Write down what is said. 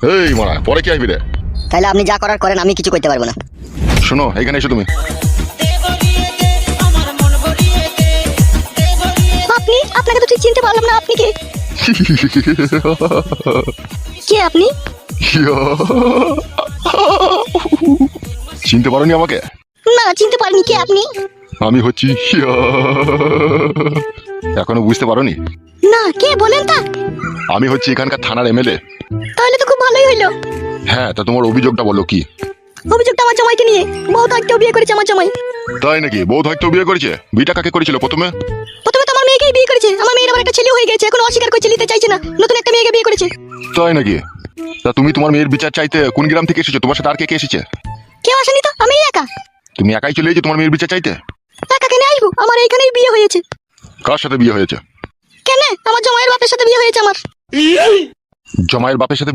এই মারা পরে কি আসবি রে? তাহলে আপনি যা করার করেন, আমি কিছু করতে পারবো না। শোনো এখানে এসো তুমি। আপনি, আপনাকে তো ঠিক চিনতে পারলাম না, আপনি কে? কে আপনি? চিনতে পারোনি আমাকে? না, চিনতে পারিনি। কে আপনি? আমি হচ্ছি এখনো বুঝতে পারোনি? না, কে বলেন তা? আমি হচ্ছি এখানকার থানার এমএলএ। তাহলে তো খুব ভালোই হইলো। হ্যাঁ, তা তোমার অভিযোগটা বলো কি? অভিযোগটা আমার জামাইকে নিয়ে। বউ থাকতেও বিয়ে করেছে আমার জামাই। তাই নাকি? বউ হয়তো বিয়ে করেছে? বিয়েটা কাকে করেছিল প্রথমে? প্রথমে তো আমার মেয়েকেই বিয়ে করেছে। আমার মেয়ের আবার একটা ছেলে হয়ে গেছে, এখন অস্বীকার করছে, নিতে চাইছে না। নতুন একটা মেয়েকে বিয়ে করেছে। তাই নাকি? তা তুমি তোমার মেয়ের বিচার চাইতে কোন গ্রাম থেকে এসেছো? তোমার সাথে আর কে কে এসেছে? কেউ আসেনি তো, আমি একা। তুমি একাই চলে এসেছো তোমার মেয়ের বিচার চাইতে? একা কেন আসবো? আমার এইখানেই বিয়ে হয়েছে। কার সাথে বিয়ে হয়েছে? কেন? আমার জামাইয়ের বাপের সাথে বিয়ে হয়েছে আমার। জমায়ের বাপের সাথে